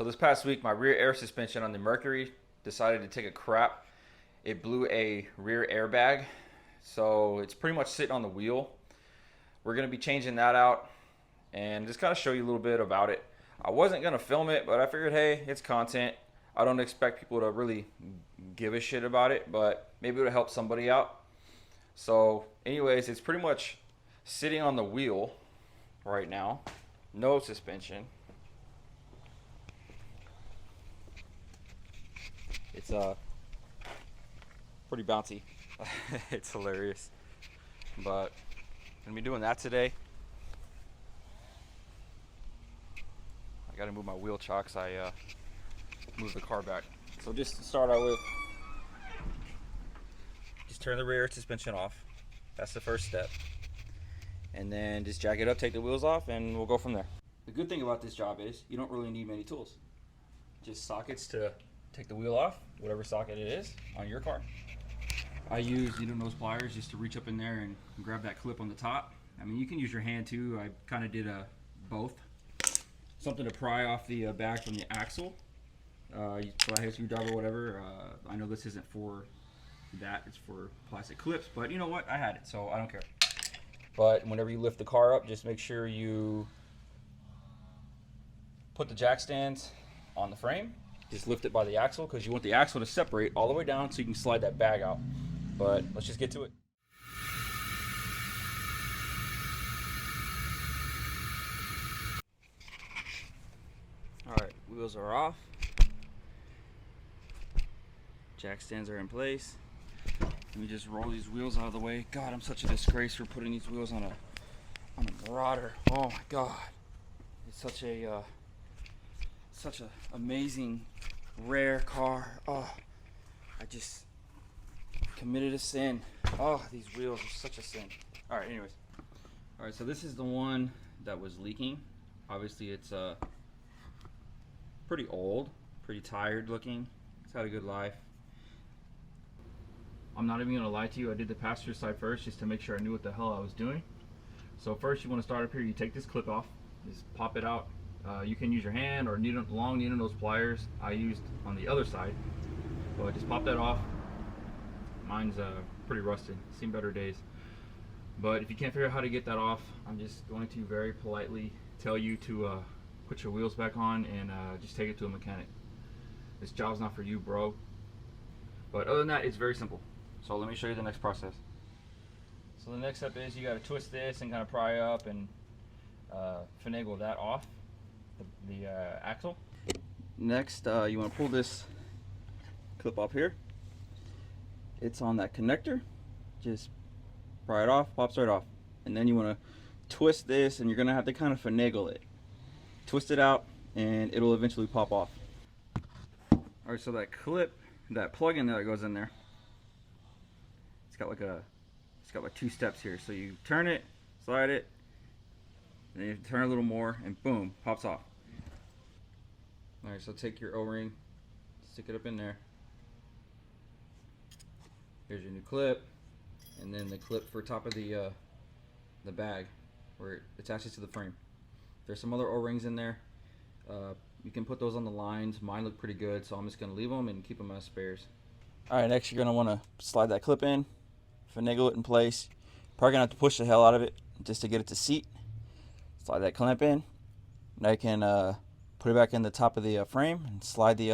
So this past week, my rear air suspension on the Mercury decided to take a crap. It blew a rear airbag, so it's pretty much sitting on the wheel. We're going to be changing that out and just kind of show you a little bit about it. I wasn't going to film it, but I figured, hey, it's content. I don't expect people to really give a shit about it, but maybe it'll help somebody out. So anyways, it's pretty much sitting on the wheel right now. No suspension. It's pretty bouncy. It's hilarious. But I'm gonna be doing that today. I gotta move my wheel chocks. I moved the car back. So just to start out with, just turn the rear suspension off. That's the first step. And then just jack it up, take the wheels off, and we'll go from there. The good thing about this job is you don't really need many tools. Just sockets to take the wheel off, whatever socket it is on your car. I use needle nose pliers just to reach up in there and grab that clip on the top. I mean, you can use your hand too. I kind of did both. Something to pry off the bag from the axle. Flathead screwdriver, whatever. I know this isn't for that. It's for plastic clips, but you know what? I had it, so I don't care. But whenever you lift the car up, just make sure you put the jack stands on the frame. Just lift it by the axle because you want the axle to separate all the way down so you can slide that bag out. But let's just get to it. Alright, wheels are off. Jack stands are in place. Let me just roll these wheels out of the way. God, I'm such a disgrace for putting these wheels on a Marauder. Oh my God. It's such a amazing, rare car. Oh, I just committed a sin. Oh, these wheels are such a sin. All right, anyways. All right, so this is the one that was leaking. Obviously, it's pretty old, pretty tired looking. It's had a good life. I'm not even gonna lie to you, I did the passenger side first just to make sure I knew what the hell I was doing. So first you wanna start up here, you take this clip off, just pop it out. You can use your hand or long needle nose pliers. I used on the other side, but just pop that off. Mine's pretty rusted, seen better days. But if you can't figure out how to get that off, I'm just going to very politely tell you to put your wheels back on and just take it to a mechanic. This job's not for you, bro. But other than that, it's very simple. So let me show you the next process. So the next step is you got to twist this and kind of pry up and finagle that off the axle. Next, you want to pull this clip off here. It's on that connector. Just pry it off, pops right off. And then you want to twist this, and you're going to have to kind of finagle it. Twist it out, and it'll eventually pop off. Alright, so that clip, that plug-in that goes in there, it's got like two steps here. So you turn it, slide it, then you turn a little more, and boom, pops off. Alright, so take your O-ring, stick it up in there. Here's your new clip, and then the clip for top of the bag where it attaches to the frame. There's some other O-rings in there. You can put those on the lines. Mine look pretty good, so I'm just going to leave them and keep them as spares. Alright, next you're going to want to slide that clip in, finagle it in place. Probably going to have to push the hell out of it just to get it to seat. Slide that clamp in. Now you can put it back in the top of the frame and slide the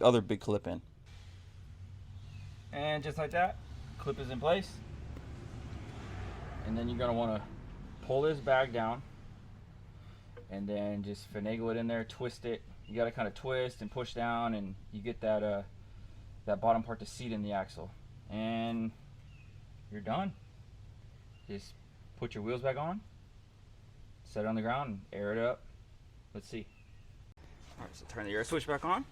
other big clip in. And just like that, clip is in place. And then you're going to want to pull this bag down and then just finagle it in there, twist it. You got to kind of twist and push down, and you get that that bottom part to seat in the axle. And you're done. Just put your wheels back on, set it on the ground, and air it up. Let's see. All right, so turn the air switch back on.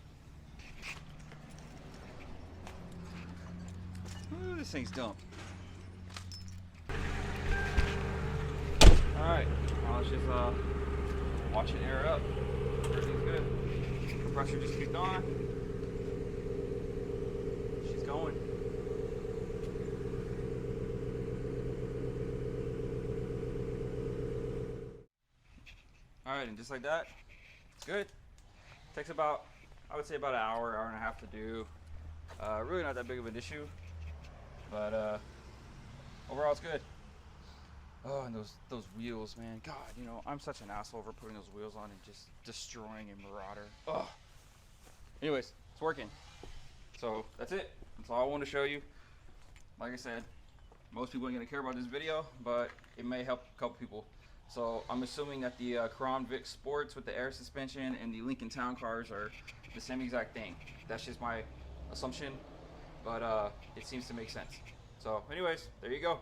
Ooh, this thing's dumb. All right, now let's just watch it air up. Everything's good. Compressor just kicked on. She's going. All right, and just like that, it's good. Takes about, I would say about an hour, hour and a half to do. Really not that big of an issue, but overall it's good. Oh, and those wheels, man. God, you know, I'm such an asshole for putting those wheels on and just destroying a Marauder. Oh. Anyways, it's working. So that's it. That's all I want to show you. Like I said, most people ain't gonna care about this video, but it may help a couple people. So I'm assuming that the Crown Vic Sports with the air suspension and the Lincoln Town Cars are the same exact thing. That's just my assumption, but it seems to make sense. So anyways, there you go.